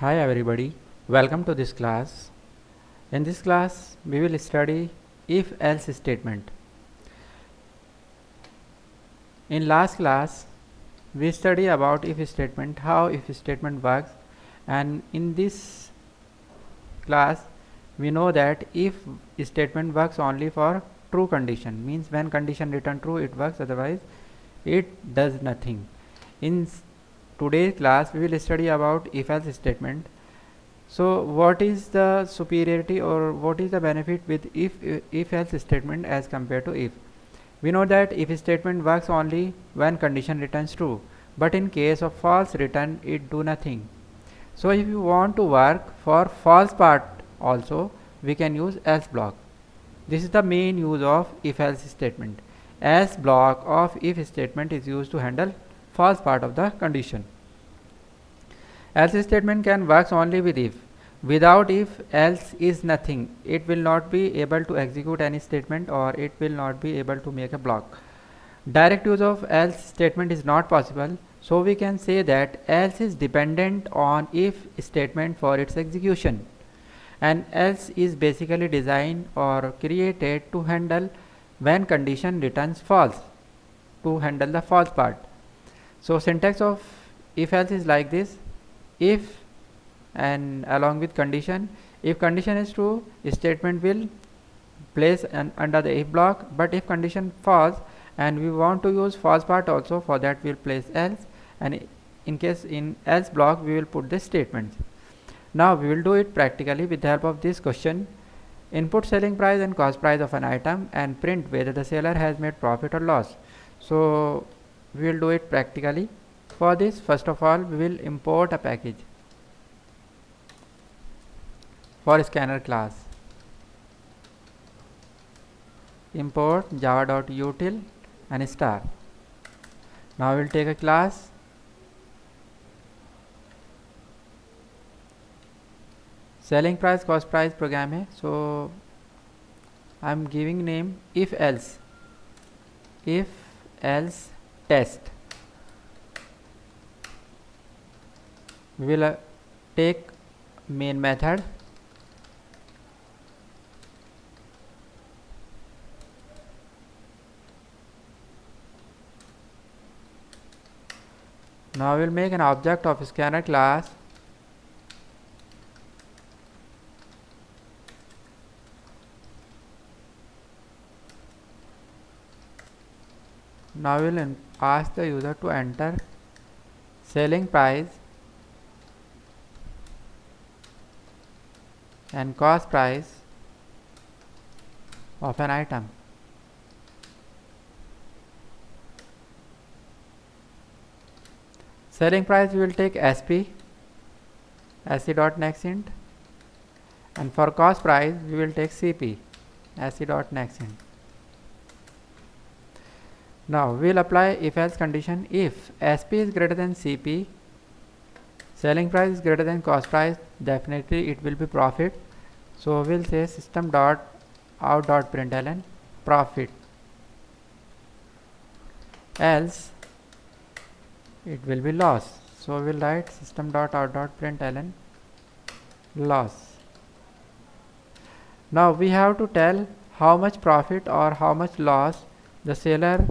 Hi everybody, welcome to this class. In this class, we will study if-else statement. In last class, we study about if statement, how if statement works, and in this class, we know that if statement works only for true condition, means when condition return true it works, otherwise it does nothing. In today's class, we will study about if-else statement. So what is the superiority or what is the benefit with if else statement as compared to if? We know that if statement works only when condition returns true, but in case of false return it do nothing. So if you want to work for false part also, we can use else block. This is the main use of if else statement. Else block of if statement is used to handle false part of the condition. Else statement can work only with if. Without if, else is nothing. It will not be able to execute any statement or it will not be able to make a block. Direct use of else statement is not possible. So we can say that else is dependent on if statement for its execution. And else is basically designed or created to handle when condition returns false, to handle the false part. So syntax of if else is like this: if and along with condition, if condition is true, statement will place under the if block, but if condition false and we want to use false part also, for that we'll place else, and in case in else block we will put the statements. Now we will do it practically with the help of this question. Input selling price and cost price of an item and print whether the seller has made profit or loss. So we will do it practically. For this, first of all, we will import a package for scanner class. Import java.util and star. Now we will take a class selling price cost price program है. So I am giving name if else test. We will take main method. Now we will make an object of scanner class. Now we will ask the user to enter selling price and cost price of an item. Selling price we will take sp sc.nextInt, and for cost price we will take cp sc.nextInt. Now we will apply if else condition. If sp is greater than cp, selling price is greater than cost price, definitely it will be profit. So we will say system.out.println profit, else it will be loss. So we will write system.out.println loss. Now we have to tell how much profit or how much loss the seller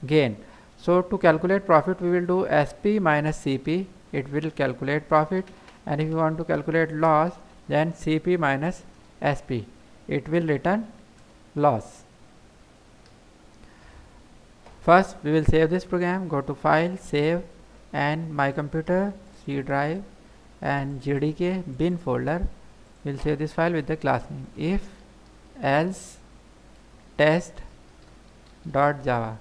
gain. So to calculate profit we will do sp minus cp, it will calculate profit, and if you want to calculate loss, then cp minus sp, it will return loss. First we will save this program. Go to file, save, and my computer, C drive, and jdk bin folder. We'll save this file with the class name if else test.java.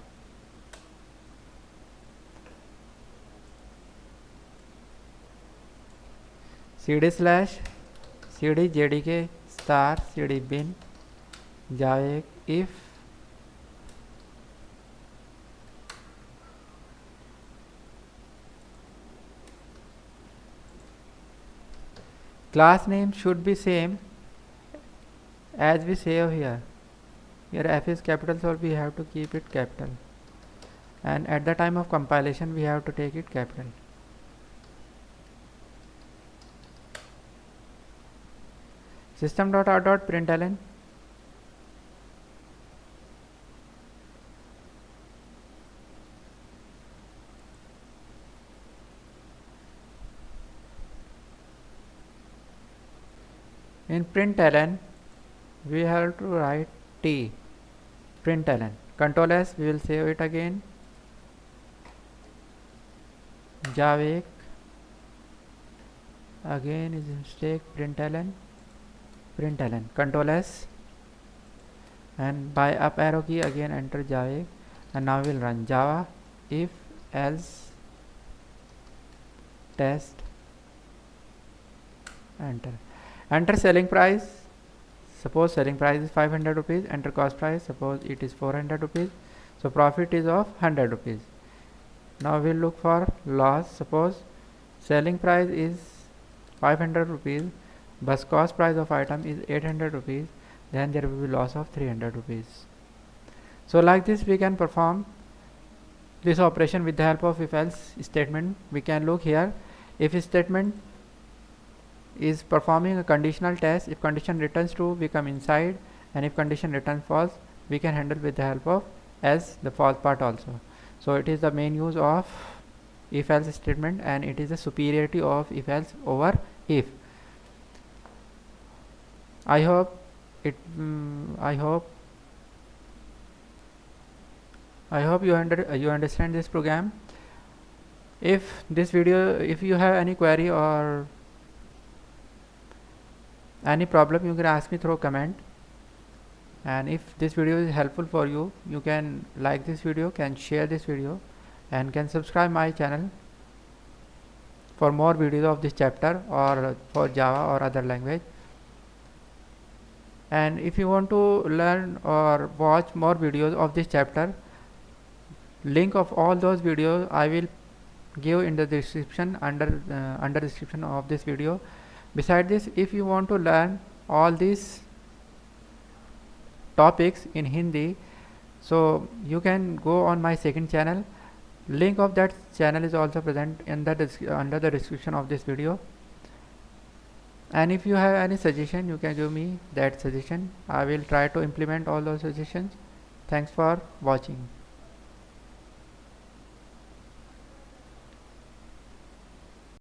cd/cd jdk star cd bin java if class name should be same as we save here. Here f is capital, so we have to keep it capital, and at the time of compilation we have to take it capital. system.out.println in println we have to write t println. Control S, we will save it again. Javek, again is a mistake, println. Control S, and by up arrow key again enter Javek, and now we'll run Java if else test, enter selling price. Suppose selling price is 500 rupees, enter cost price, suppose it is 400 rupees, so profit is of 100 rupees. Now we'll look for loss. Suppose selling price is 500 rupees but cost price of item is 800 rupees, then there will be loss of 300 rupees. So like this we can perform this operation with the help of if else statement. We can look here, if statement is performing a conditional test. If condition returns true, we come inside, and if condition returns false, we can handle with the help of else the false part also. So it is the main use of if else statement, and it is the superiority of if else over if. I hope you understand this program. If you have any query or any problem, you can ask me through comment. And if this video is helpful for you, you can like this video, can share this video, and can subscribe my channel for more videos of this chapter or for Java or other language. And if you want to learn or watch more videos of this chapter, link of all those videos I will give in the description, under description of this video. Beside this, if you want to learn all these topics in Hindi, so you can go on my second channel. Link of that channel is also present in the under the description of this video. And if you have any suggestion, you can give me that suggestion. I will try to implement all those suggestions. Thanks for watching.